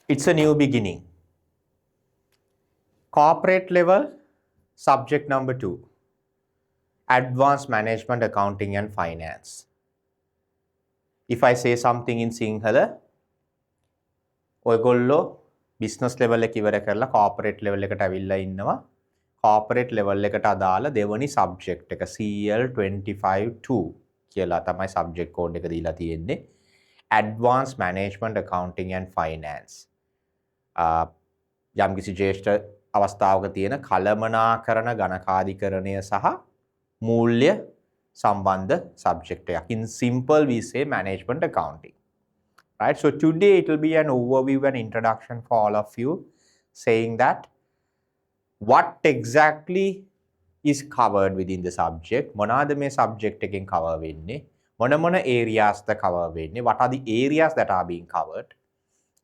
It's a new beginning. Corporate level, subject number 2, advanced management accounting and finance. If I say something in Sinhala, ඔයගොල්ලෝ business level එක ඉවර කරලා corporate level එකට අවිල්ලා ඉන්නවා. corporate level එකට අදාළ දෙවනි subject එක CL-25-2 කියලා තමයි subject code එක දීලා තියෙන්නේ. advanced management accounting and finance. යම්කිසි ජ්‍යෙෂ්ඨ අවස්ථාවක තියෙන කළමනාකරණ ගණකාධිකරණය සහ මූල්‍ය සම්බන්ධ subject එකක්. In simple we say management accounting. Right? So today it will be an overview and introduction for all of you, saying that what exactly is covered within the subject. මොනවාද මේ subject එකෙන් cover වෙන්නේ? මොන areas ද cover වෙන්නේ? What are the areas that are being covered?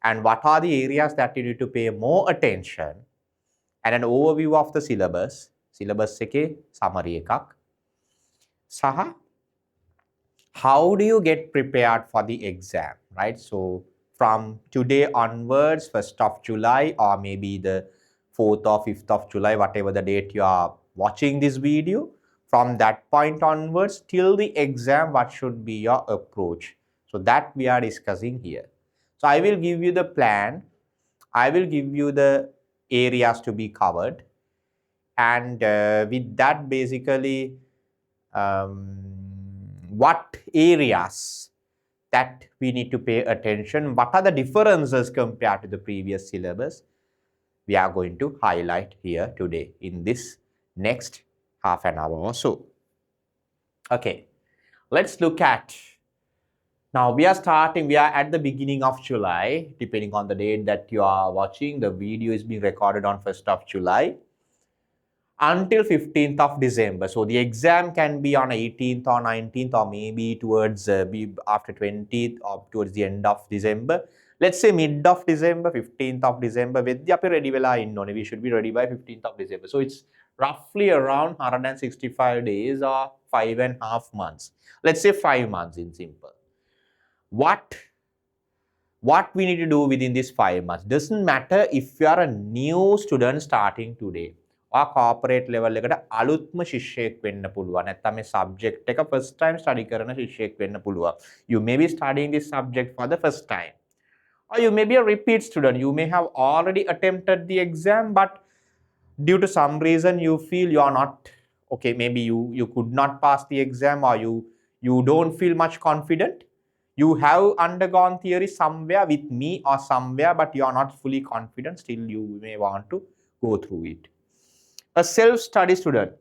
And what are the areas that you need to pay more attention? And an overview of the syllabus. Syllabus එකේ summary එකක්. සහ how do you get prepared for the exam, right? So from today onwards, 1st of July or maybe the 4th or 5th of July, whatever the date you are watching this video, from that point onwards till the exam, what should be your approach? So that we are discussing here. So I will give you the plan. I will give you the areas to be covered. And with that, basically, what areas that we need to pay attention, what are the differences compared to the previous syllabus, we are going to highlight here today in this next half an hour or so. Okay, let's look at, now we are at the beginning of July, depending on the date that you are watching. The video is being recorded on 1st of July. Until 15th of December. So the exam can be on 18th or 19th or maybe towards after 20th or towards the end of December. Let's say mid of December, 15th of December. We should be ready by 15th of December. So it's roughly around 165 days or 5.5 months. Let's say 5 months in simple. What we need to do within these 5 months? Doesn't matter if you are a new student starting today. corporate level එකට අලුත්ම ශිෂ්‍යයෙක් වෙන්න පුළුවන්. නැත්නම් මේ subject එක first time study කරන ශිෂ්‍යයෙක් වෙන්න පුළුවන්. You may be studying this subject for the first time. Or you may be a repeat student. You may have already attempted the exam, but due to some reason you feel you are not, okay, maybe you could not pass the exam, or you don't feel much confident. You have undergone theory somewhere with me or somewhere, but you are not fully confident. Still you may want to go through it. A self-study student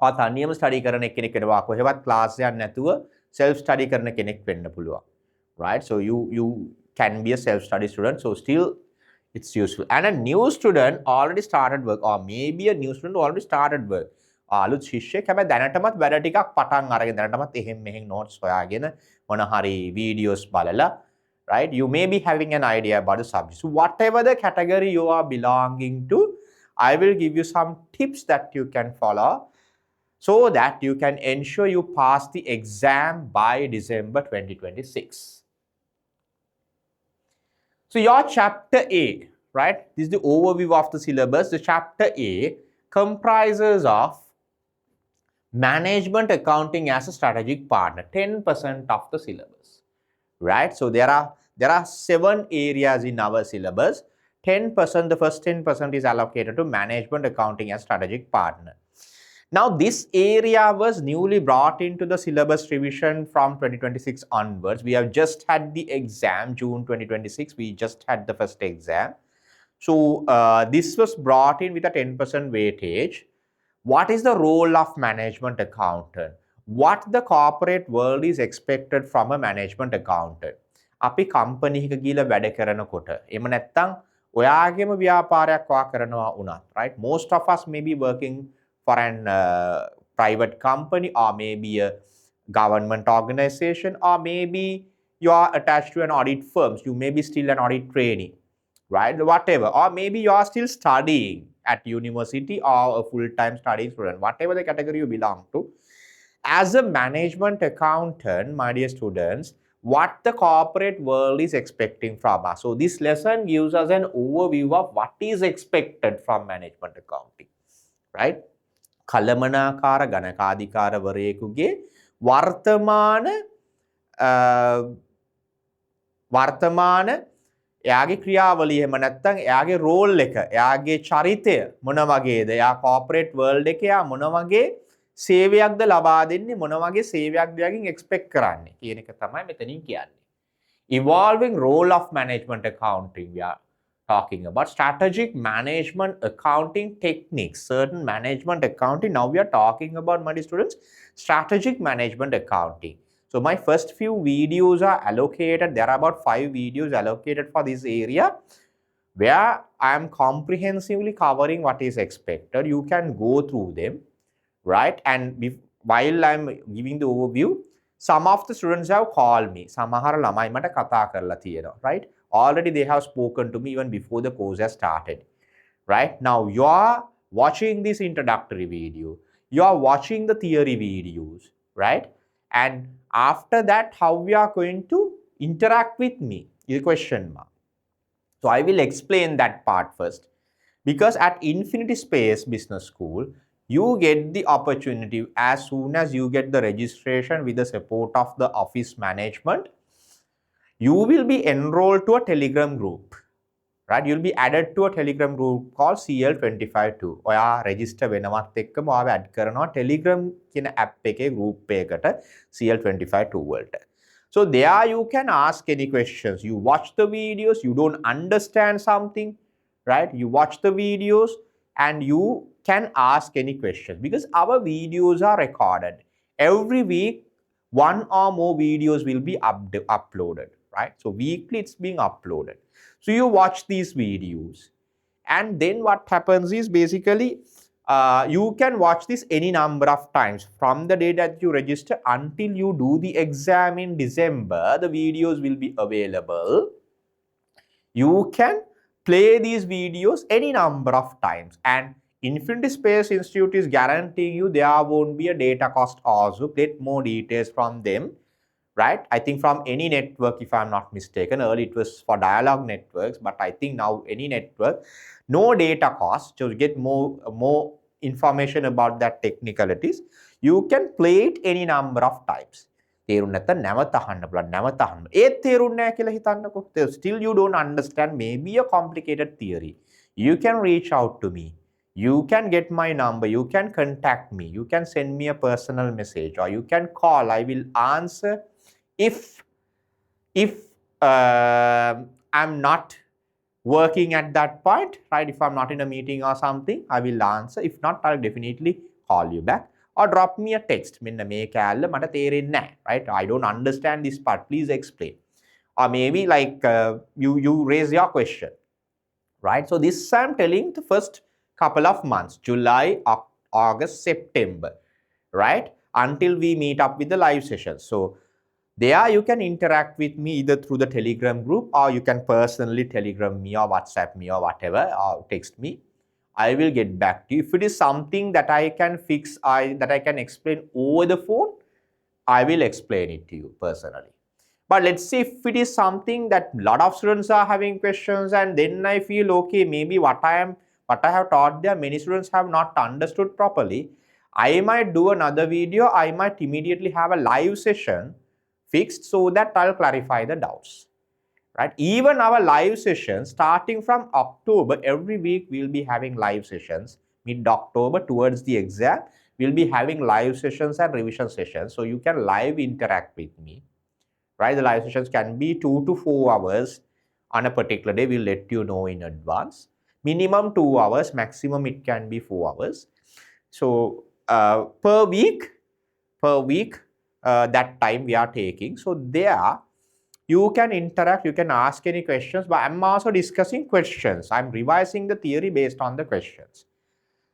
or තනියම study කරන කෙනෙක් වෙනවා. කොහෙවත් class එකක් නැතුව self study කරන කෙනෙක් වෙන්න පුළුවන්. Right? So you can be a self-study student. So still it's useful. And a new student already started work, or maybe a new student already started work. අලුත් ශිෂ්‍යයෙක් හැබැයි දැනටමත් වැඩ ටිකක් පටන් අරගෙන දැනටමත් එහෙම මෙහෙන් notes හොයාගෙන මොන හරි videos බලලා, right? You may be having an idea about the subject. So whatever the category you are belonging to, I will give you some tips that you can follow so that you can ensure you pass the exam by December 2026. So your chapter A, right? This is the overview of the syllabus. The chapter A comprises of management accounting as a strategic partner, 10% of the syllabus, right? So there are 7 areas in our syllabus. 10%, the first 10% is allocated to management accounting as strategic partner. Now this area was newly brought into the syllabus revision from 2026 onwards. We have just had the exam, June 2026, we just had the first exam. So this was brought in with a 10% weightage. What is the role of management accountant? What the corporate world is expected from a management accountant? අපි company එක ගිහලා වැඩ කරනකොට එහෙම නැත්නම් ඔයාගේම ව්‍යාපාරයක් වා කරනවා වුණත්, right? Most of us may be working for an private company, or maybe a government organization, or maybe you are attached to an audit firm. You may be still an audit trainee, right? Whatever. Or maybe you are still studying at university or a full-time studying student, whatever the category you belong to. As a management accountant, my dear students, what the corporate world is expecting from us. So this lesson gives us an overview of what is expected from management accounting, right? කළමනාකාර ගණකාධිකාරවරයෙකුගේ වර්තමාන එයාගේ ක්‍රියාවලිය එහෙම නැත්නම් එයාගේ roll එක එයාගේ චරිතය මොන වගේද එයා කෝපරේට් වර්ල්ඩ් එකේ එයා මොන වගේ සේවයක්ද ලබා දෙන්නේ මොන වගේ සේවයක්ද එයාගෙන් එක්ස්පෙක්ට් කරන්නේ කියන එක තමයි මෙතනින් කියන්නේ. Evolving role of management accounting, we are talking about strategic management accounting techniques, certain management accounting. Now we are talking about, my dear students, strategic management accounting. So my first few videos are allocated. There are about 5 videos allocated for this area where I am comprehensively covering what is expected. You can go through them, right? And while I am giving the overview, some of the students have called me. සමහර ළමයි මට කතා කරලා තියෙනවා, right? Already they have spoken to me even before the course has started, right? Now you are watching this introductory video. You are watching the theory videos, right? And after that, how we are going to interact with me is a question mark. So I will explain that part first. Because at Infinity Space Business School, you get the opportunity as soon as you get the registration with the support of the office management, you will be enrolled to a Telegram group, right? You'll be added to a Telegram group called CL-25-2. ඔයා register වෙනවත් එක්කම ඔයාව add කරනවා Telegram කියන app එකේ group එකකට CL-25-2 වලට. So there you can ask any questions. You watch the videos, you don't understand something, right? You watch the videos and you can ask any questions because our videos are recorded. Every week, one or more videos will be uploaded, right? So weekly it's being uploaded. So you watch these videos and then what happens is basically you can watch this any number of times from the day that you register until you do the exam in December. The videos will be available. You can play these videos any number of times and Infinity Space Institute is guaranteeing you there won't be a data cost also. Get more details from them, right? I think from any network, if I'm not mistaken. Earlier it was for dialogue networks, but I think now any network, no data cost. So you get more information about that technicalities. You can play it any number of times. තේරුම් නැත්නම් නැවත අහන්න පුළුවන් නැවත අහන්න. ඒත් තේරුන්නේ නැහැ කියලා හිතන්නකෝ. Still you don't understand maybe a complicated theory. You can reach out to me. You can get my number. You can contact me. You can send me a personal message or you can call. I will answer if I'm not working at that point, right? If I'm not in a meeting or something, I will answer. If not, I'll definitely call you back or drop me a text. මෙන්න මේ කැලල මට තේරෙන්නේ නැහැ, right? I don't understand this part. Please explain. Or maybe like you raise your question, right? So this I'm telling the first couple of months, July, August, September, right? Until we meet up with the live sessions. So there you can interact with me either through the Telegram group or you can personally Telegram me or WhatsApp me or whatever or text me. I will get back to you. If it is something that I can fix, that I can explain over the phone, I will explain it to you personally. But let's say if it is something that a lot of students are having questions and then I feel okay, maybe what I have taught there, many students have not understood properly, I might do another video. I might immediately have a live session fixed so that I'll clarify the doubts, right? Even our live sessions starting from October, every week we'll be having live sessions. Mid-October towards the exam, we'll be having live sessions and revision sessions. So you can live interact with me, right? The live sessions can be 2 to 4 hours on a particular day. We'll let you know in advance. Minimum 2 hours, maximum it can be 4 hours. So per week, that time we are taking. So there you can interact, you can ask any questions, but I'm also discussing questions. I'm revising the theory based on the questions.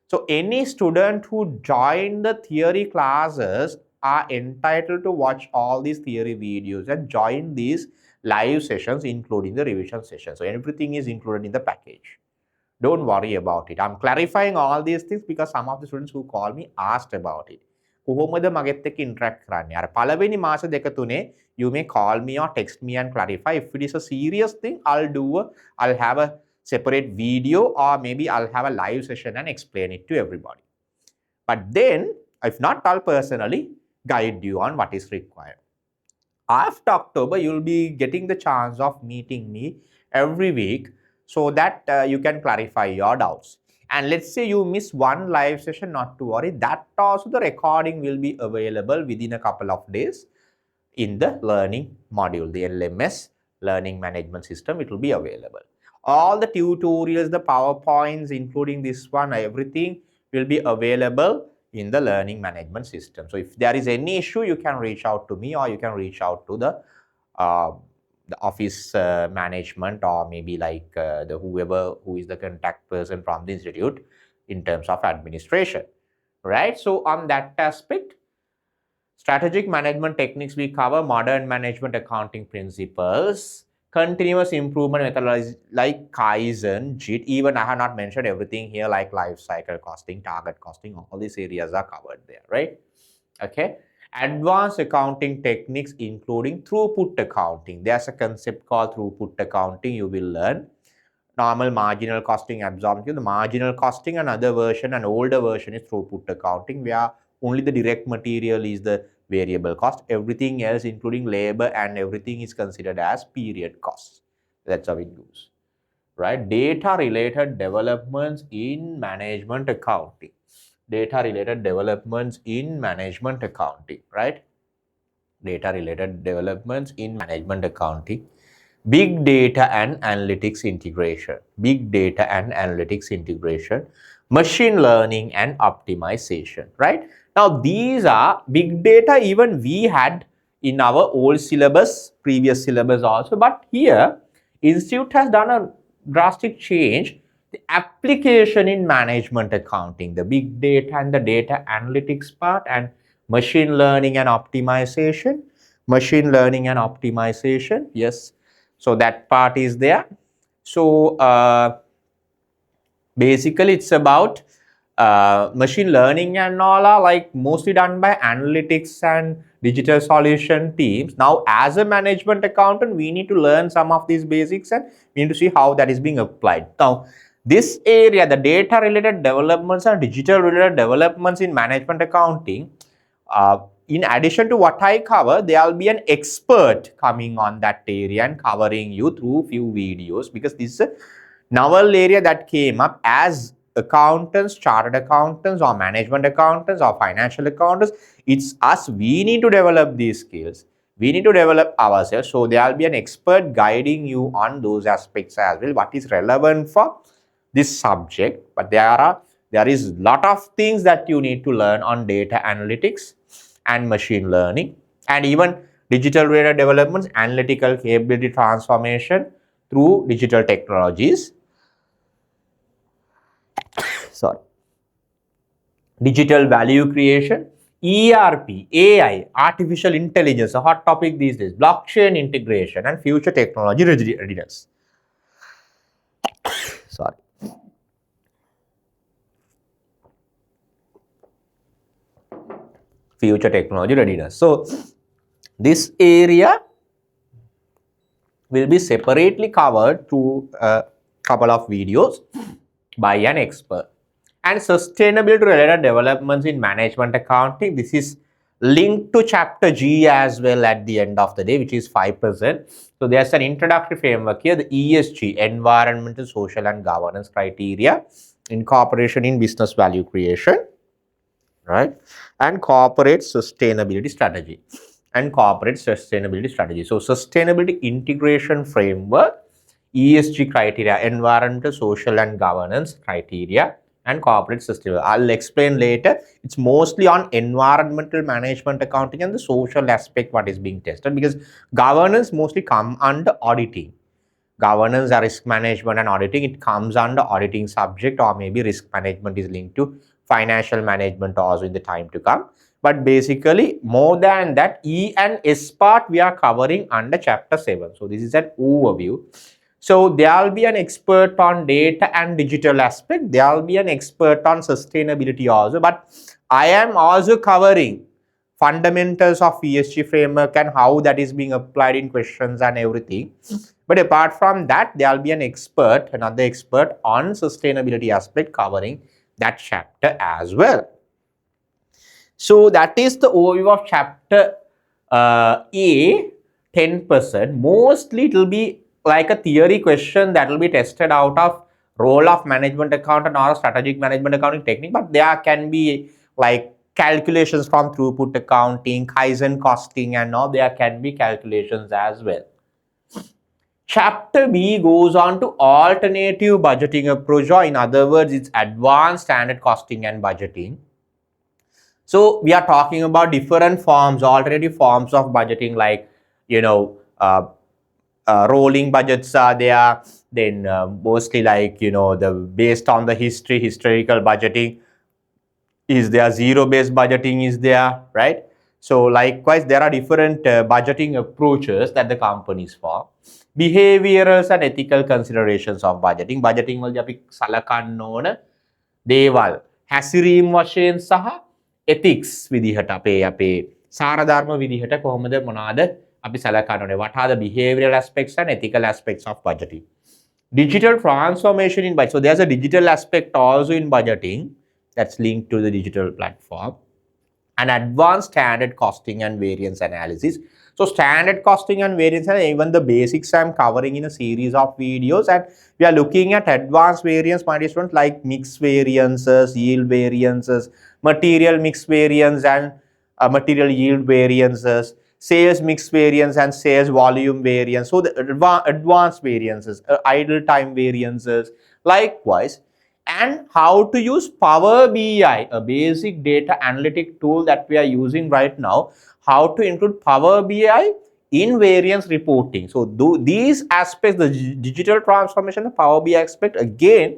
So any student who joined the theory classes are entitled to watch all these theory videos and join these live sessions, including the revision session. So everything is included in the package. Don't worry about it. I'm clarifying all these things because some of the students who call me asked about it. කොහොමද මගෙත් එක්ක interact කරන්නේ? අර පළවෙනි මාස දෙක තුනේ you may call me or text me and clarify. If it is a serious thing, I'll have a separate video, or maybe I'll have a live session and explain it to everybody. But then, if not, I'll personally guide you on what is required. After October, you'll be getting the chance of meeting me every week so that you can clarify your doubts. And let's say you miss one live session, not to worry, that also the recording will be available within a couple of days in the learning module, the LMS learning management system. It will be available. All the tutorials, the PowerPoints, including this one, everything will be available in the learning management system. So if there is any issue, you can reach out to me, or you can reach out to the office management, or maybe like the whoever who is the contact person from the institute in terms of administration, right? So on that aspect, strategic management techniques we cover, modern management accounting principles, continuous improvement methodologies like Kaizen, JIT. Even I have not mentioned everything here, like life cycle costing, target costing, all these areas are covered there, right? Okay. Advanced accounting techniques, including throughput accounting. There's a concept called throughput accounting you will learn. Normal marginal costing, absorption, the marginal costing, another version, an older version is throughput accounting, where only the direct material is the variable cost. Everything else, including labor and everything, is considered as period costs. That's how it goes, right? Data related developments in management accounting. Data related developments in management accounting, right? Data related developments in management accounting. Big data and analytics integration. Big data and analytics integration. Machine learning and optimization, right? Now, these are big data, even we had in our old syllabus, previous syllabus also, but here, Institute has done a drastic change. The application in management accounting, the big data and the data analytics part, and machine learning and optimization. Machine learning and optimization, yes. So that part is there. So basically it's about machine learning and all are like mostly done by analytics and digital solution teams. Now, as a management accountant, we need to learn some of these basics and we need to see how that is being applied. Now, this area, the data related developments and digital related developments in management accounting, in addition to what I cover, there will be an expert coming on that area and covering you through few videos, because this is a novel area that came up. As accountants, chartered accountants, or management accountants, or financial accountants, it's us, we need to develop these skills. We need to develop ourselves. So there will be an expert guiding you on those aspects as well, what is relevant for this subject. But there is lot of things that you need to learn on data analytics and machine learning, and even digital data developments, analytical capability transformation through digital technologies. Sorry. Digital value creation, ERP, AI, artificial intelligence, a hot topic these days, blockchain integration, and future technology readiness. Sorry. Future technology readiness. So, this area will be separately covered through a couple of videos by an expert. And sustainability related developments in management accounting, this is linked to chapter G as well at the end of the day, which is 5%. So there's an introductory framework here, the ESG, environmental, social and governance criteria, incorporation in business value creation, right? And corporate sustainability strategy. And corporate sustainability strategy. So sustainability integration framework, ESG criteria, environmental, social and governance criteria, and corporate sustainability. I'll explain later. It's mostly on environmental management accounting and the social aspect what is being tested, because governance mostly come under auditing. Governance or risk management and auditing, it comes under auditing subject, or maybe risk management is linked to financial management also in the time to come. But basically, more than that, E and S part we are covering under chapter 7. So this is an overview. So there'll be an expert on data and digital aspect. There'll be an expert on sustainability also. But I am also covering fundamentals of ESG framework and how that is being applied in questions and everything. But apart from that, there'll be an expert, another expert on sustainability aspect covering that chapter as well. So that is the overview of chapter A, 10%. Mostly it will be like a theory question that will be tested out of role of management accountant or strategic management accounting technique, but there can be like calculations from throughput accounting, Kaizen costing, and all. There can be calculations as well. Chapter B goes on to alternative budgeting approach, or in other words, it's advanced standard costing and budgeting. So we are talking about different forms, alternative forms of budgeting, like, rolling budgets are there. Then mostly like, the based on the historical budgeting is there, zero-based budgeting is there, right? So likewise, there are different budgeting approaches that the companies follow. Behaviorals and ethical considerations of budgeting. Budgeting වලදී අපි සලකන්න ඕන දේවල් හැසිරීම් වශයෙන් සහ ethics විදිහට අපේ සාරධර්ම විදිහට කොහොමද මොනවාද අපි සලකන්න ඕනේ. What are the behavioral aspects and ethical aspects of budgeting? Digital transformation in budget. So there's a digital aspect also in budgeting that's linked to the digital platform. And advanced standard costing and variance analysis. So standard costing and variance, and even the basics I'm covering in a series of videos, and we are looking at advanced variance, my dear students, like mix variances, yield variances, material mix variance and material yield variances, sales mix variance and sales volume variance. So the advanced variances, idle time variances, likewise. And how to use Power BI, a basic data analytic tool that we are using right now, how to include Power BI in variance reporting. So these aspects, the digital transformation, the Power BI aspect, again,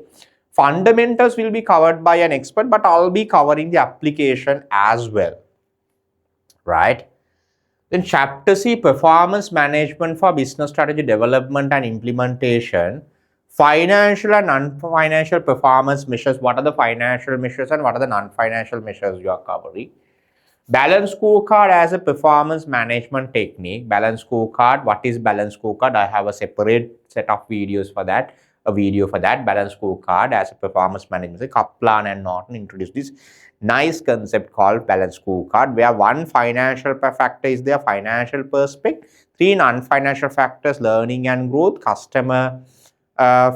fundamentals will be covered by an expert, but I'll be covering the application as well, right? Then chapter C, performance management for business strategy development and implementation. Financial and non-financial performance measures. What are the financial measures and what are the non-financial measures you are covering? Balance scorecard as a performance management technique. Balance scorecard. What is balance scorecard? I have a separate set of videos for that. A video for that. Balance scorecard as a performance management. Kaplan and Norton introduced this nice concept called balance scorecard, where one financial factor is their financial perspective, three non-financial factors, learning and growth, customer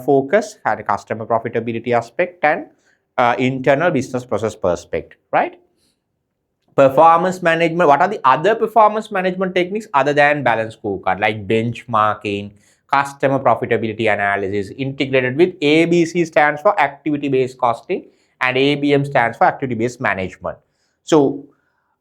focus, had a customer profitability aspect, and internal business process perspective, right? Performance management. What are the other performance management techniques other than balance scorecard, like benchmarking, customer profitability analysis, integrated with ABC stands for activity-based costing and ABM stands for activity-based management. So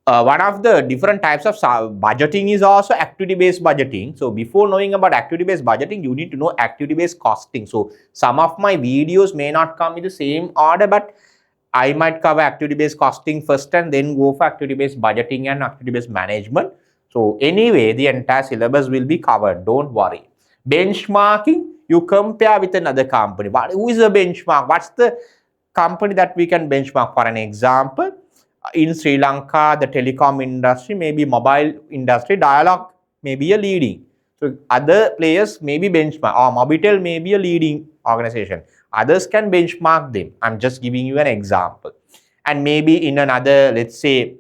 one of the different types of budgeting is also activity-based budgeting. So before knowing about activity-based budgeting, you need to know activity-based costing. So some of my videos may not come in the same order, but I might cover activity-based costing first and then go for activity-based budgeting and activity-based management. So anyway, the entire syllabus will be covered. Don't worry. Benchmarking, you compare with another company. Who is a benchmark? What's the company that we can benchmark? For an example, in Sri Lanka, the telecom industry, maybe mobile industry, Dialog may be a leading. So other players may be benchmark, or Mobitel may be a leading organization. Others can benchmark them. I'm just giving you an example. And maybe in another, let's say,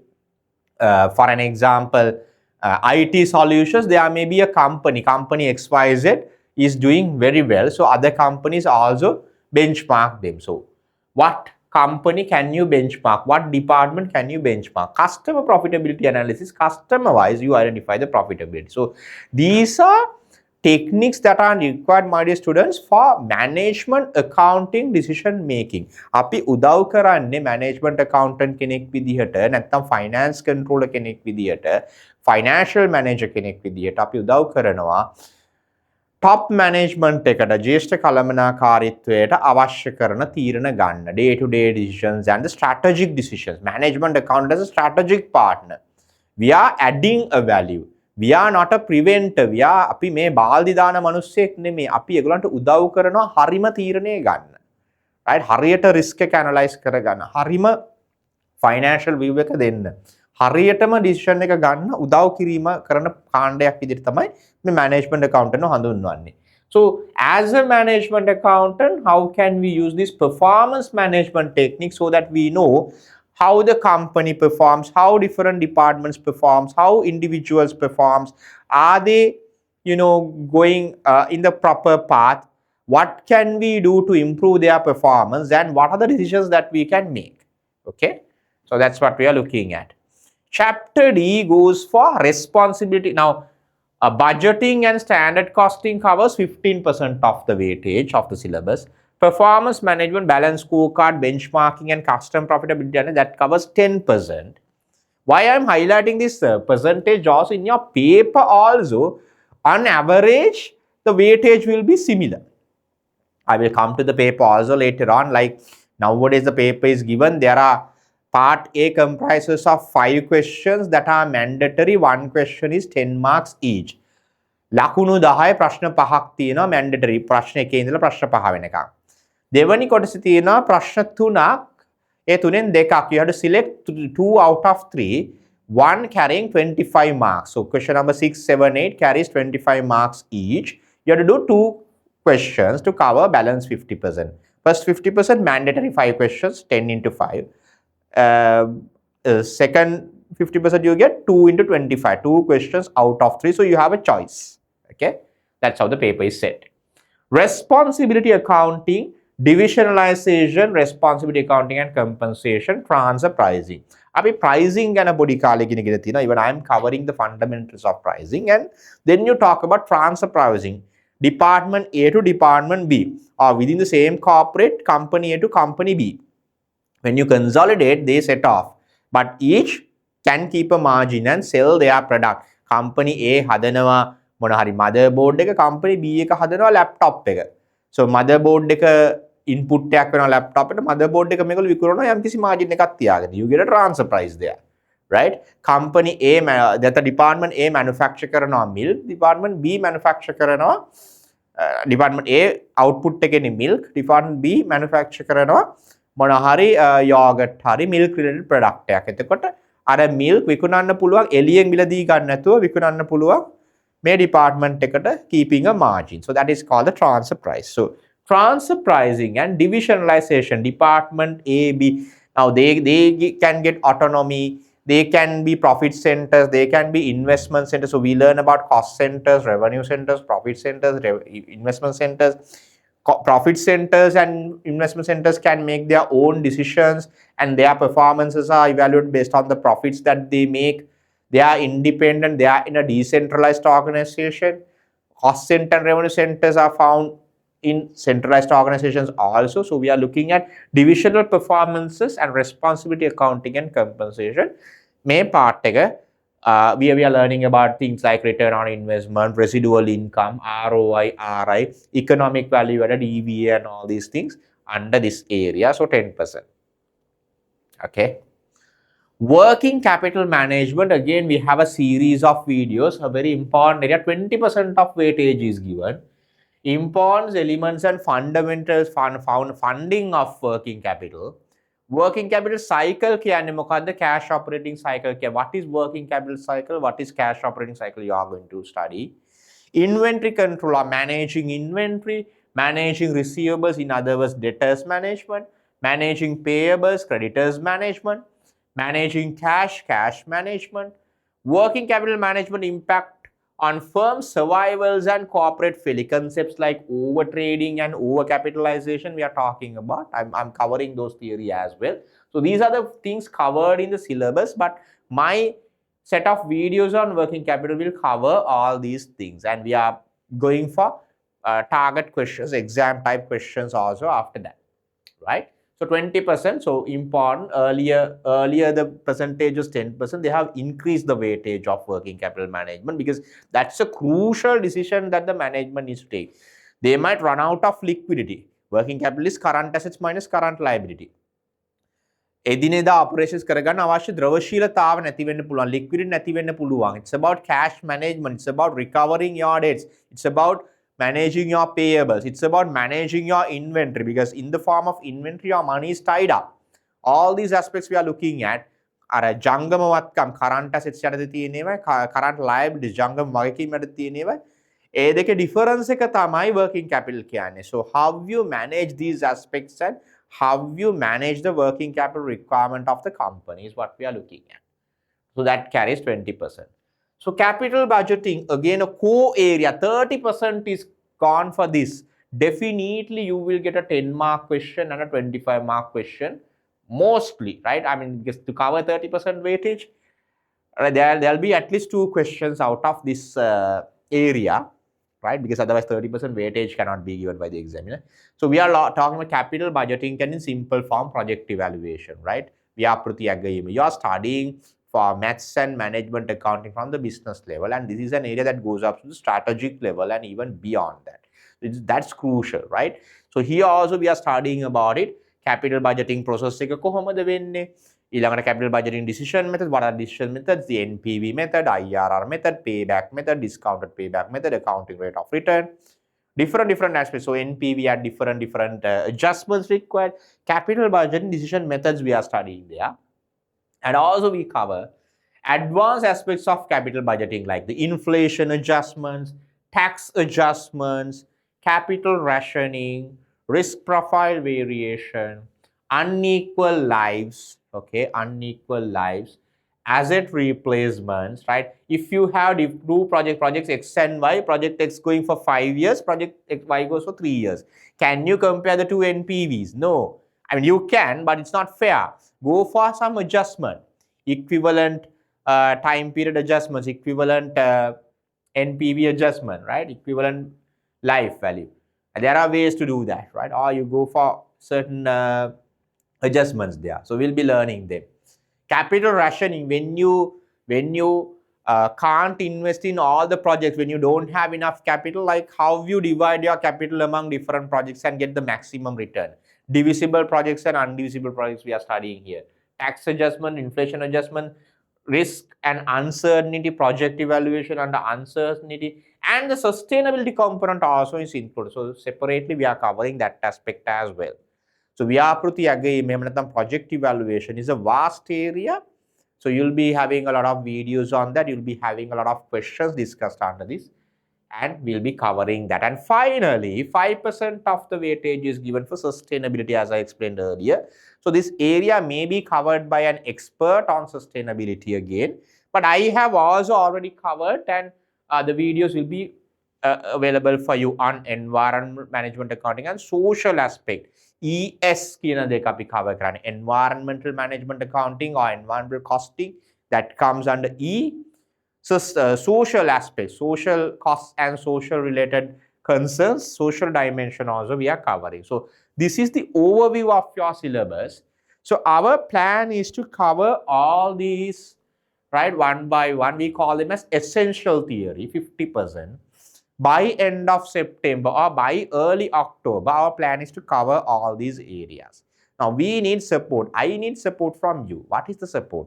for an example, IT solutions, there may be a company XYZ is doing very well. So other companies also benchmark them. So what company can you benchmark? What department can you benchmark? Customer profitability analysis, customer wise, you identify the profitability. So these are techniques that are required, my dear students, for management accounting decision making. අපි උදව් කරන්නේ management accountant කෙනෙක් විදිහට, නැත්නම් finance controller කෙනෙක් විදිහට, financial manager කෙනෙක් විදිහට අපි උදව් කරනවා top management එකට ජ්‍යෙෂ්ඨ කළමනාකාරීත්වයට අවශ්‍ය කරන තීරණ ගන්න, day to day decisions and the strategic decisions. Management accountant as a strategic partner. We are adding a value. we are not a preventer. We are අපි මේ බාල්දි දාන මිනිස්සෙක් නෙමෙයි. අපි ඒගොල්ලන්ට උදව් කරනවා හරිම තීරණය ගන්න. right? හරියට risk එක analyze කරගන්න. හරිම financial view එක දෙන්න. හරියටම decision එක ගන්න උදව් කිරීම කරන කාණ්ඩයක් විදිහට තමයි මේ management accountant හඳුන්වන්නේ. So as a management accountant, how can we use this performance management technique so that we know how the company performs, how different departments performs, how individuals performs, are they, going in the proper path, what can we do to improve their performance, and what are the decisions that we can make. Okay, so that's what we are looking at. Chapter D goes for responsibility. Now, budgeting and standard costing covers 15% of the weightage of the syllabus. Performance management, balance scorecard, benchmarking and custom profitability, that covers 10%. Why I am highlighting this percentage also in your paper also, on average, the weightage will be similar. I will come to the paper also later on. Like nowadays the paper is given, there are part A comprises of 5 questions that are mandatory. One question is 10 marks each. ලකුණු 10 ප්‍රශ්න 5ක් තියෙනවා mandatory. ප්‍රශ්න එකේ ඉඳලා ප්‍රශ්න 5 වෙනකම්. දෙවැනි කොටසේ තියෙනවා ප්‍රශ්න 3ක්. ඒ තුනෙන් දෙකක්. You have to select 2 out of 3. One carrying 25 marks. So question number 6, 7, 8 carries 25 marks each. You have to do 2 questions to cover balance 50%. First 50% mandatory 5 questions, 10 into 5. Second 50% you get 2 into 25, 2 questions out of 3. So you have a choice. Okay, that's how the paper is set. Responsibility accounting, divisionalization, responsibility accounting and compensation, transfer pricing. Abhi pricing ගැන පොඩි කාලෙකින් ඉගෙන තියෙනවා. Even I am covering the fundamentals of pricing, and then you talk about transfer pricing. Department A to Department B, or within the same corporate, company A to company B. When you consolidate, they set off, but each can keep a margin and sell their product. Company A හදනවා මොන හරි motherboard එක, company B එක හදනවා laptop එක. So motherboard එක input එකක් වෙනවා laptop එකට, motherboard එක මේගොල්ලෝ විකුණනවා යම්කිසි margin එකක් තියාගෙන. You get a transfer price there. Right? Company A, that department A manufacture කරනවා milk, department B manufacture කරනවා department A output එකේ milk, department B manufacture කරනවා මොන හරි yogurt හරි milk related product එකක්. එතකොට අර milk විකුණන්න පුළුවන් එළියෙන් මිලදී ගන්න නැතුව විකුණන්න පුළුවන් මේ department එකට keeping a margin. So that is called the transfer price. So transfer pricing and divisionalization, department A, B, now they can get autonomy, they can be profit centers, they can be investment centers. So we learn about cost centers, revenue centers, profit centers, investment centers. Profit centers and investment centers can make their own decisions, and their performances are evaluated based on the profits that they make. They are independent, they are in a decentralized organization. Cost center and revenue centers are found in centralized organizations also. So we are looking at divisional performances and responsibility accounting and compensation. May part we are learning about things like return on investment, residual income, ROI, RI, economic value added, EVA, and all these things under this area. So 10%. Okay. Working capital management, again we have a series of videos, a very important area. 20% of weightage is given. Importance, elements and fundamentals, funding of working capital. Working capital cycle කියන්නේ මොකද්ද? Cash operating cycle. What is working capital cycle? What is cash operating cycle? You are going to study. Inventory control, or managing inventory, managing receivables, in other words debtors management, managing payables, creditors management, managing cash management. Working capital management impact on firm survivals and corporate failure. Concepts like overtrading and overcapitalization we are talking about. I'm covering those theory as well. So these are the things covered in the syllabus, but my set of videos on working capital will cover all these things, and we are going for target questions, exam type questions also after that, right? So 20%, so important. Earlier the percentage was 10%. They have increased the weightage of working capital management because that's a crucial decision that the management needs to take. They might run out of liquidity. Working capital is current assets minus current liability. එදිනෙදා operations කරගන්න අවශ්‍ය ද්‍රවශීලතාව නැති වෙන්න පුළුවන්, liquidity නැති වෙන්න පුළුවන්. It's about cash management, it's about recovering your debts, it's about managing your payables, it's about managing your inventory, because in the form of inventory your money is tied up. All these aspects we are looking at. අර ජංගමවත්කම් current assets යටතේ තියෙනේවා, current liabilities ජංගම වගකීම් යටතේ තියෙනේවා, ඒ දෙකේ difference එක තමයි working capital කියන්නේ. So how you manage these aspects and how you manage the working capital requirement of the company is what we are looking at. So that carries 20%. So capital budgeting, again a core area, 30% is gone for this. Definitely you will get a 10-mark question and a 25-mark question, mostly, right? I mean, just to cover 30% weightage, there'll be at least 2 questions out of this area, right? Because otherwise 30% weightage cannot be given by the examiner. So we are talking about capital budgeting and in simple form project evaluation, right? You are studying for maths and management accounting from the business level, and this is an area that goes up to the strategic level and even beyond that. That's crucial, right? So here also we are studying about it. Capital budgeting process එක කොහොමද වෙන්නේ? ඊළඟට capital budgeting decision method, what are decision methods, the NPV method, IRR method, payback method, discounted payback method, accounting rate of return, different aspects. So NPV are different adjustments required. Capital budgeting decision methods we are studying there. And also we cover advanced aspects of capital budgeting like the inflation adjustments, tax adjustments, capital rationing, risk profile variation, unequal lives, okay, unequal lives, asset replacements, right? If you have two projects X and Y, project X going for 5 years, project Y goes for 3 years. Can you compare the two NPVs? No. I mean, you can, but it's not fair. Go for some adjustment, equivalent time period adjustments, equivalent NPV adjustment, right? Equivalent life value. And there are ways to do that, right? Or you go for certain adjustments there. So we'll be learning them. Capital rationing, when you can't invest in all the projects, when you don't have enough capital, like how you divide your capital among different projects and get the maximum return. Divisible projects and undivisible projects we are studying here. Tax adjustment, inflation adjustment, risk and uncertainty, project evaluation under uncertainty, and the sustainability component also is included. So separately we are covering that aspect as well. So ව්‍යාපෘති අගයීම project evaluation is a vast area. So you'll be having a lot of videos on that. You'll be having a lot of questions discussed under this, and we'll be covering that. And finally, 5% of the weightage is given for sustainability, as I explained earlier. So this area may be covered by an expert on sustainability again, but I have also already covered, and the videos will be available for you on environment management accounting and social aspect. ES කියන දෙක අපි cover කරන්නේ. Environmental management accounting or environmental costing, that comes under E. So social aspects, social costs and social related concerns, social dimension also we are covering. So this is the overview of your syllabus. So our plan is to cover all these, right, one by one. We call them as essential theory, 50%. By end of September or by early October, our plan is to cover all these areas. Now we need support. I need support from you. What is the support?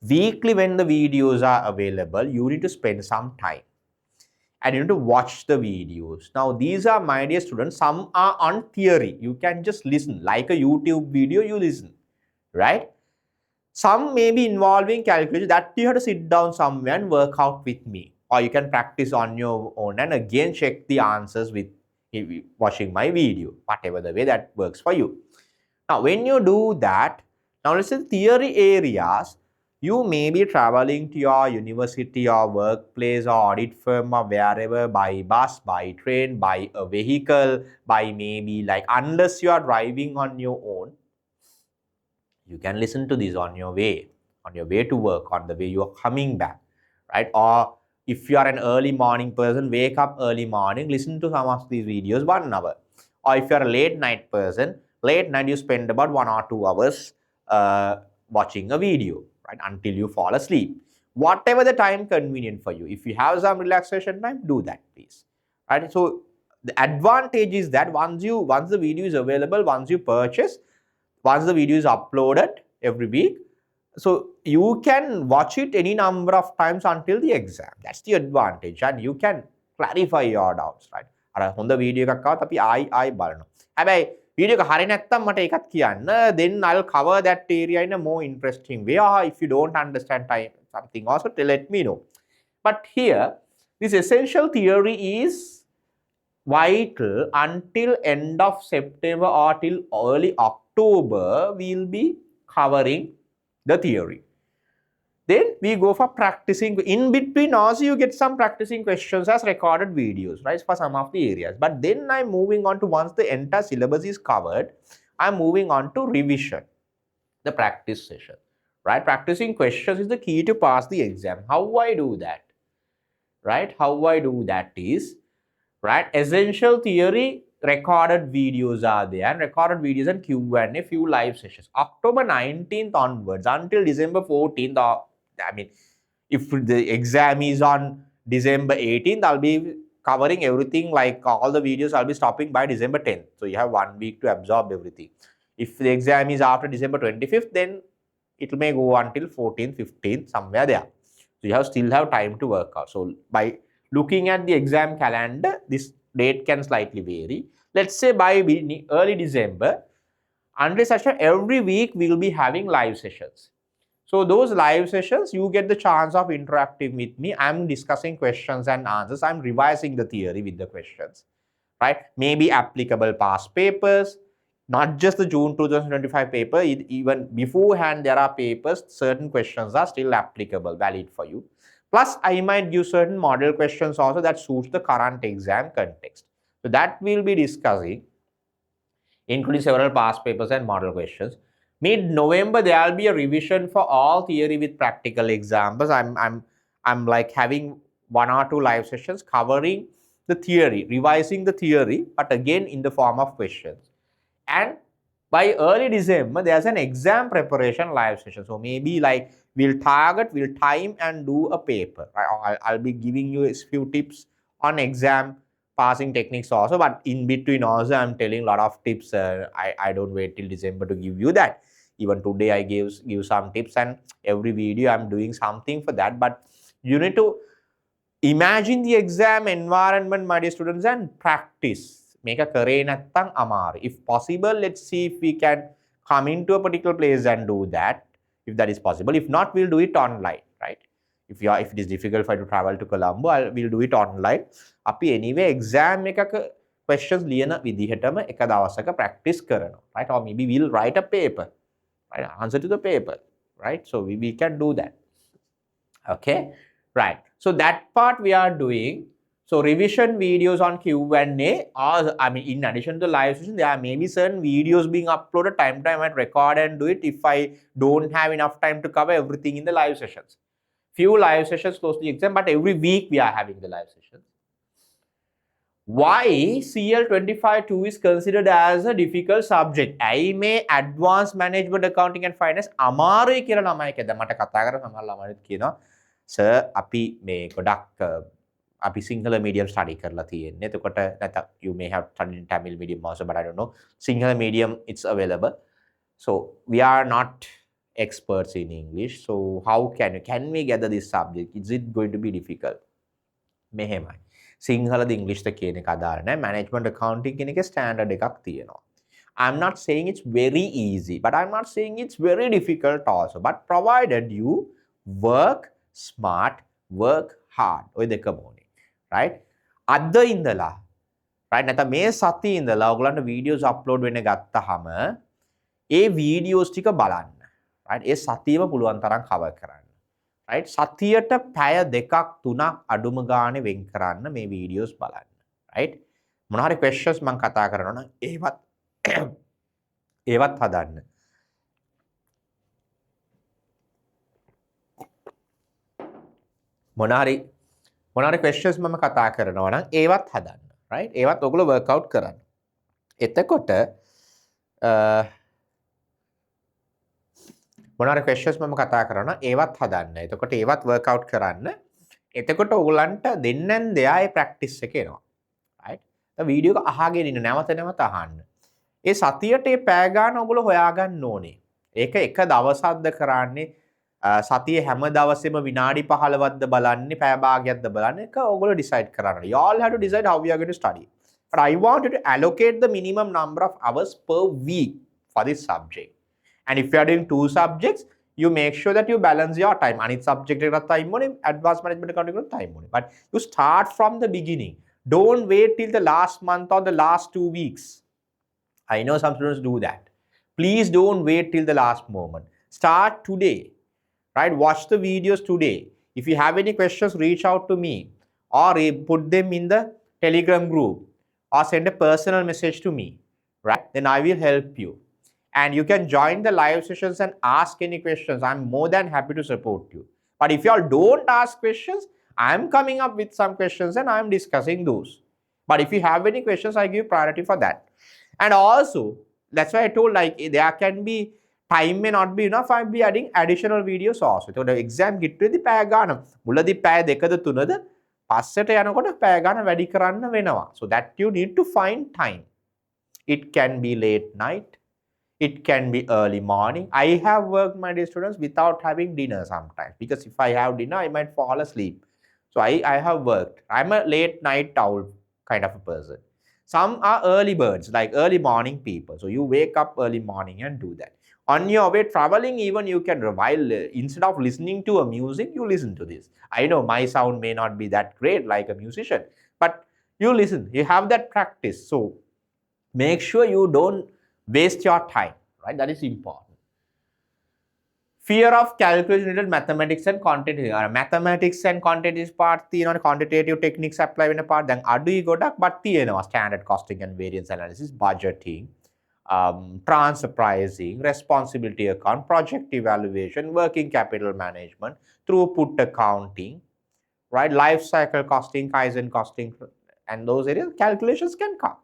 Weekly, when the videos are available, you need to spend some time and you need to watch the videos. Now these are, my dear students, some are on theory. You can just listen, like a YouTube video, you listen, right? Some may be involving calculation that you have to sit down somewhere and work out with me. Or you can practice on your own and again check the answers with watching my video, whatever the way that works for you. Now when you do that, now let's say theory areas, you may be traveling to your university or workplace or audit firm or wherever by bus, by train, by a vehicle, by maybe like, unless you are driving on your own, you can listen to this on your way to work, on the way you are coming back, right? Or if you are an early morning person, wake up early morning, listen to some of these videos 1 hour. Or if you are a late night person, late night you spend about 1 or 2 hours watching a video, right, until you fall asleep. Whatever the time convenient for you. If you have some relaxation time, do that, please. Right? So the advantage is that once the video is available, once you purchase, once the video is uploaded every week, so you can watch it any number of times until the exam. That's the advantage, and you can clarify your doubts, right? අර හොඳ video එකක් ආවත් අපි ආයි බලනවා. හැබැයි video එක හරිය නැත්නම් මට ඒකත් කියන්න. Then I'll cover that area in a more interesting way. Or if you don't understand something also, let me know. But here, this essential theory is vital until end of September or till early October. We'll be covering the theory. Then we go for practicing. In between also you get some practicing questions as recorded videos, right, for some of the areas. But then I'm moving on to, once the entire syllabus is covered, I'm moving on to revision, the practice session, right? Practicing questions is the key to pass the exam. How I do that, right? How I do that is, right, essential theory recorded videos are there, and recorded videos and Q&A, few live sessions. October 19th onwards until December 14th, or I mean, if the exam is on December 18th, I'll be covering everything, like all the videos I'll be stopping by December 10th. So you have 1 week to absorb everything. If the exam is after December 25th, then it may go until 14th, 15th, somewhere there. So you still have time to work out. So by looking at the exam calendar, this date can slightly vary. Let's say by early December, until such time, every week we will be having live sessions. So those live sessions, you get the chance of interacting with me. I'm discussing questions and answers. I'm revising the theory with the questions, right? Maybe applicable past papers, not just the June 2025 paper. Even beforehand, there are papers, certain questions are still applicable, valid for you. Plus, I might give certain model questions also that suits the current exam context. So that we'll be discussing, including several past papers and model questions. Mid-November, there will be a revision for all theory with practical examples. I'm like having 1 or 2 live sessions covering the theory, revising the theory, but again in the form of questions. And by early December, there's an exam preparation live session. So maybe like we'll time and do a paper. I'll be giving you a few tips on exam passing techniques also, but in between also I'm telling a lot of tips. I don't wait till December to give you that. Even today I give some tips, and every video I'm doing something for that. But you need to imagine the exam environment, my dear students, and practice. Make a කරේ නැත්තම් අමාරු. If possible, let's see if we can come into a particular place and do that, if that is possible. If not, we'll do it online, right? If it is difficult for you to travel to Colombo, we'll do it online. අපි anyway exam එකක questions ලියන විදිහටම එක දවසක practice කරනවා, right? Or maybe we'll write a paper, right? Answer to the paper, right? So we can do that. Okay, right? So that part we are doing. So revision videos on Q&A, or I mean, in addition to live session, there may be certain videos being uploaded time to time. I might record and do it if I don't have enough time to cover everything in the live sessions. Few live sessions close to the exam, but every week we are having the live sessions. Why CL-25-2 is considered as a difficult subject? ඇයි මේ advanced management accounting and finance අමාරුයි කියලා ළමයි කියද මට කතා කරලා සමහර ළමයිත් කියනවා sir අපි මේ ගොඩක් අපි සිංහල medium study කරලා තියෙන්නේ. එතකොට නැත්නම් you may have studied in Tamil medium also, but I don't know. Sinhala medium, it's available. So we are not experts in English. So how can we gather this subject? Is it going to be difficult? මෙහෙමයි. සිංහලද ඉංග්‍රීසිද කියන එක අදාළ නැහැ. Management accounting කියන එකේ standard එකක් තියෙනවා. I'm not saying it's very easy, but I'm not saying it's very difficult also. But provided you work smart, work hard. ඔය දෙකම ඕනේ. Right? අද ඉඳලා right නැත්නම් මේ සතියේ ඉඳලා ඔයගලන්ට වීඩියෝස් අප්ලෝඩ් වෙන්න ගත්තාම ඒ වීඩියෝස් ටික බලන්න. right? ඒ සතියේම පුළුවන් තරම් කවර් කරන්න. right? සතියට පැය 2ක් 3ක් අඩුම ගානේ වෙන් කරන්න මේ වීඩියෝස් බලන්න. right? මොන හරි questions මම කතා කරනවා නම් ඒවත් හදන්න. මොන හරි questions මම කතා කරනවා නම් ඒවත් හදන්න. right? ඒවත් ඔයගොල්ලෝ work out කරන්න. එතකොට මොන හරි questions මම කතා කරනවා නම් ඒවත් හදන්න. එතකොට ඒවත් work out කරන්න. එතකොට ඔයගොල්ලන්ට දෙන්නෙන් දෙයා ඒ practice එක එනවා. right? වීඩියෝ එක අහගෙන ඉන්න නැවත අහන්න. ඒ සතියට ඒ පෑ ගන්න ඔයගොල්ලෝ හොයාගන්න ඕනේ. ඒක එක දවසක්ද කරන්නේ සතියේ හැම දවසෙම විනාඩි 15ක්ද බලන්නේ පැය භාගයක්ද බලන්නේ ඒක ඔයගොල්ලෝ decide කරන්න. You all have to decide how you are going to study. But I want you to allocate the minimum number of hours per week for this subject. And if you are doing 2 subjects, you make sure that you balance your time. Anit subject eකට time ඕනේ, advanced management accounting එකට time ඕනේ. But you start from the beginning. Don't wait till the last month or the last 2 weeks. I know some students do that. Please don't wait till the last moment. Start today, right? Watch the videos today. If you have any questions, reach out to me or put them in the Telegram group or send a personal message to me, right? Then I will help you. And you can join the live sessions and ask any questions. I'm more than happy to support you. But if you all don't ask questions, I'm coming up with some questions and I'm discussing those. But if you have any questions, I give priority for that. And also, that's why I told like there can be time may not be enough. I'll be adding additional videos also. So the exam ගිට්ටුවේදී පැය ගන්න. මුලදී පැය දෙකද තුනද පස්සට යනකොට පැය ගන්න වැඩි කරන්න වෙනවා. So that you need to find time. It can be late night. It can be early morning. I have worked, my dear students, without having dinner sometimes. Because if I have dinner, I might fall asleep. So I have worked. I'm a late night owl kind of a person. Some are early birds, like early morning people. So you wake up early morning and do that. On your way traveling, even you can while instead of listening to a music, you listen to this. I know my sound may not be that great like a musician, but you listen. You have that practice. So make sure you don't waste your time, right? That is important. Fear of calculation related mathematics and quantitative. Mathematics and quantitative part තියෙනවා, quantitative techniques apply වෙන part දැන් අඩුයි ගොඩක්, but තියෙනවා standard costing and variance analysis, budgeting, transfer pricing, responsibility account, project evaluation, working capital management, throughput accounting, right? Life cycle costing, Kaizen costing, and those areas calculations can come.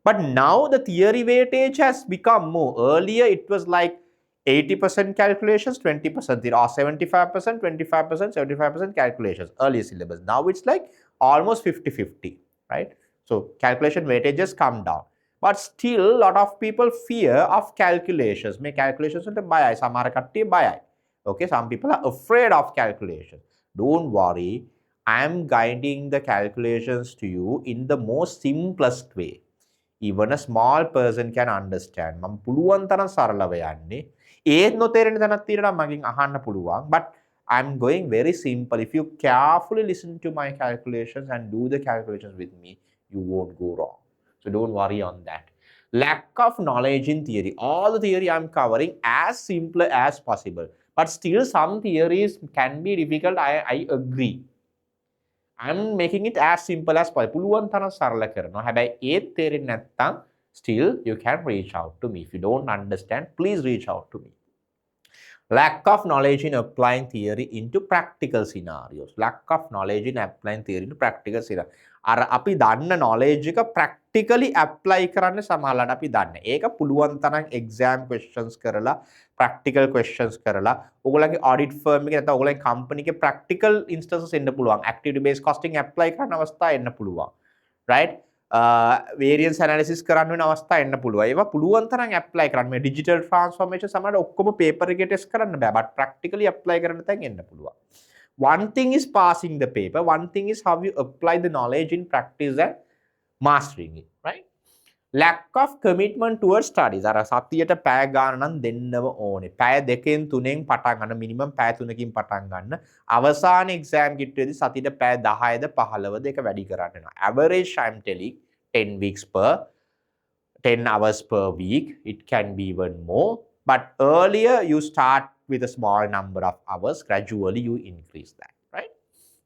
But now the theory weightage has become more. Earlier it was like 80% calculations, 20% theory, or 75%, 25%, 75% calculations, early syllabus. Now it's like almost 50-50, right? So calculation weightages come down. But still a lot of people fear of calculations. Make calculations into bayai, samara kattiya bayai. Okay, some people are afraid of calculations. Don't worry, I am guiding the calculations to you in the most simplest way. Even a small person can understand. මම පුළුවන් තරම් සරලව යන්නේ. ඒත් නොතේරෙන තැනක් තියෙනවා මගෙන් අහන්න පුළුවන්. But I'm going very simple. If you carefully listen to my calculations and do the calculations with me, you won't go wrong. So don't worry on that. Lack of knowledge in theory. All the theory I'm covering as simple as possible. But still some theories can be difficult. I agree. I'm making it as simple as possible. පුළුවන් තරම් සරල කරනවා. හැබැයි ඒත් තේරෙන්නේ නැත්නම් still you can reach out to me. If you don't understand, please reach out to me. Lack of knowledge in applying theory into practical scenarios. Lack of knowledge in applying theory into practical scenarios. අර අපි දන්න knowledge එක practically apply කරන්න සමහරවිට අපි දන්නේ. ඒක පුළුවන් තරම් exam questions කරලා practical questions කරලා ඔයගොල්ලන්ගේ audit firm එකේ නැත්නම් ඔයගොල්ලන්ගේ company එකේ practical instances එන්න පුළුවන්. activity based costing apply කරන අවස්ථා එන්න පුළුවන්. right? variance analysis කරන්න වෙන අවස්ථා එන්න පුළුවන්. ඒවා පුළුවන් තරම් apply කරන්න. මේ digital transformation සමහරවිට ඔක්කොම paper එකේ test කරන්න බෑ. but practically apply කරන්න තැන් එන්න පුළුවන්. One thing is passing the paper. One thing is how you apply the knowledge in practice and mastering it, right? Lack of commitment towards studies. අර සතියට පැය ගන්න නම් දෙන්නම ඕනේ. පැය දෙකෙන් තුනෙන් පටන් ගන්න, minimum පැය 3කින් පටන් ගන්න. අවසාන exam කිට්ටුවේදී සතියට පැය 10ද 15ද එක වැඩි කරන්න වෙනවා. Average I'm telling 10 hours per week. It can be even more. But earlier you start with a small number of hours. Gradually you increase that, right?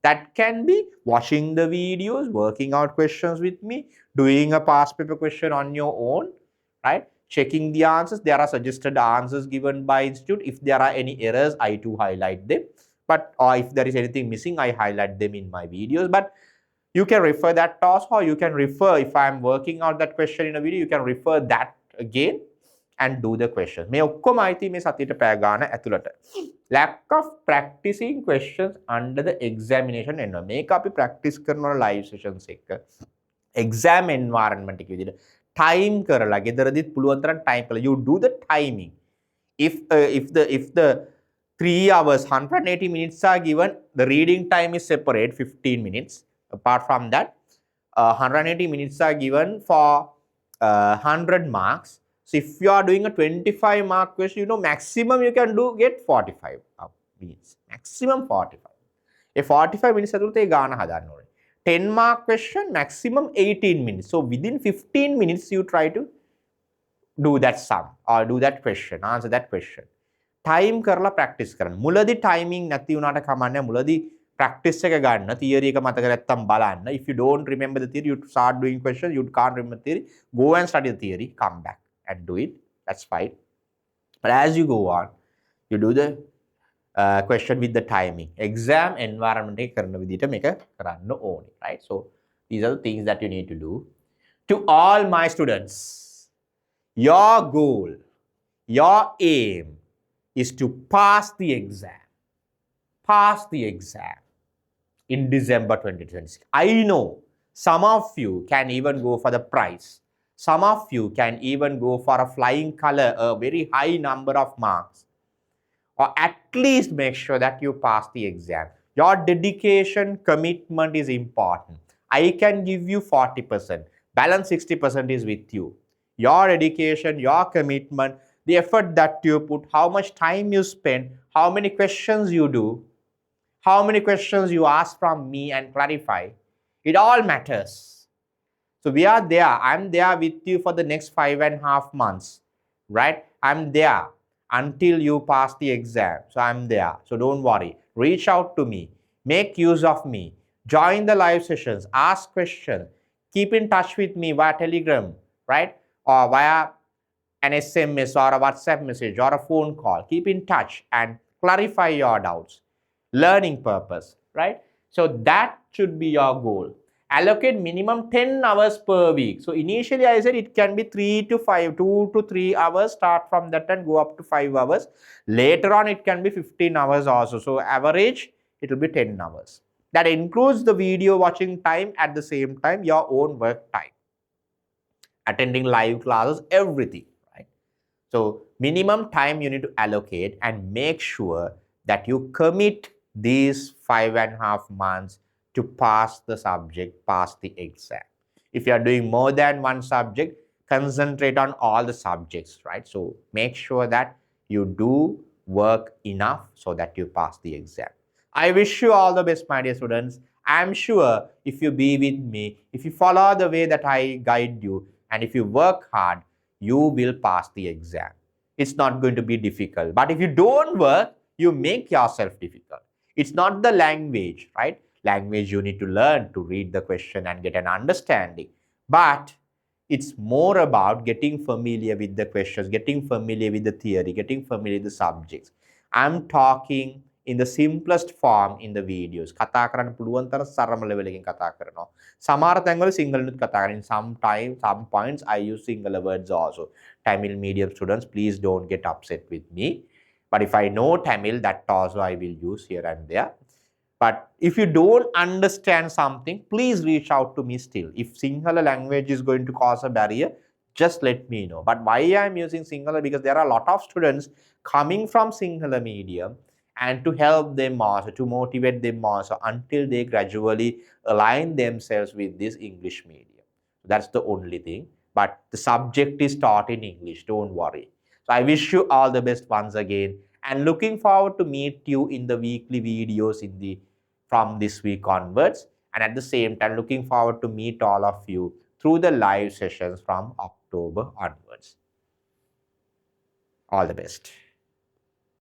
That can be watching the videos, working out questions with me, doing a past paper question on your own, right? Checking the answers. There are suggested answers given by institute. If there are any errors, I too highlight them. But or if there is anything missing, I highlight them in my videos. But you can refer that task, or you can refer, if I am working out that question in a video, you can refer that again and do the questions. මේ ඔක්කොම අයිති මේ සතියට පැය ගන්න ඇතුළට. Lack of practicing questions under the examination එනවා. මේක අපි practice කරනවා live sessions එක. exam environment එක විදිහට time කරලා ගෙදරදිත් පුළුවන් තරම් time කරලා you do the timing. If the 3 hours 180 minutes are given, the reading time is separate 15 minutes. Apart from that, 180 minutes are given for 100 marks. So if you are doing a 25 mark question, you know, maximum you can do get 45 minutes, maximum 45. A 45 minutes ඇතුළත ඒ ගාන හදන්න ඕනේ. 10 mark question, maximum 18 minutes. So within 15 minutes you try to do that sum or do that question, answer that question. Time කරලා practice කරන්න. මුලදී timing නැති වුණාට කමන්නේ, මුලදී practice එක ගන්න, theory එක මතක නැත්තම් බලන්න. If you don't remember the theory, you start doing question, you can't remember the theory, go and study the theory, come back and do it. That's fine. But as you go on, you do the question with the timing. Exam environment එක කරන විදිහට මේක කරන්න ඕනේ, right? So these are the things that you need to do. To all my students, your goal, your aim is to pass the exam. Pass the exam in December 2026. I know some of you can even go for the prize. Some of you can even go for a flying color, a very high number of marks. Or at least make sure that you pass the exam. Your dedication, commitment is important. I can give you 40%. Balance 60% is with you. Your dedication, your commitment, the effort that you put, how much time you spend, how many questions you do, how many questions you ask from me and clarify, it all matters. So we are there. I'm there with you for the next 5.5 months, right? I'm there until you pass the exam. So I'm there. So don't worry. Reach out to me. Make use of me. Join the live sessions. Ask questions. Keep in touch with me via Telegram, right? Or via an SMS or a WhatsApp message or a phone call. Keep in touch and clarify your doubts. Learning purpose, right? So that should be your goal. Allocate minimum 10 hours per week. So initially I said it can be 3 to 5, 2 to 3 hours. Start from that and go up to 5 hours. Later on it can be 15 hours also. So average it will be 10 hours. That includes the video watching time, at the same time your own work time, attending live classes, everything, right? So minimum time you need to allocate and make sure that you commit these 5.5 months to pass the subject, pass the exam. If you are doing more than one subject, concentrate on all the subjects, right? So make sure that you do work enough so that you pass the exam. I wish you all the best, my dear students. I'm sure if you be with me, if you follow the way that I guide you, and if you work hard, you will pass the exam. It's not going to be difficult. But if you don't work, you make yourself difficult. It's not the language, right? Language you need to learn to read the question and get an understanding. But it's more about getting familiar with the questions, getting familiar with the theory, getting familiar with the subjects. I'm talking in the simplest form in the videos. කතා කරන්න පුළුවන් තරම් සරල level එකකින් කතා කරනවා. සමහර තැන්වල සිංහලෙනුත් කතා කරනවා. Some points I use Sinhala words also. Tamil medium students, please don't get upset with me. But if I know Tamil, that also I will use here and there. But if you don't understand something, please reach out to me still. If Sinhala language is going to cause a barrier, just let me know. But why I'm using Sinhala? Because there are a lot of students coming from Sinhala medium, and to help them also, to motivate them also, until they gradually align themselves with this English medium. That's the only thing. But the subject is taught in English, don't worry. So I wish you all the best once again, and looking forward to meet you in the weekly videos from this week onwards, and at the same time looking forward to meet all of you through the live sessions from October onwards. All the best.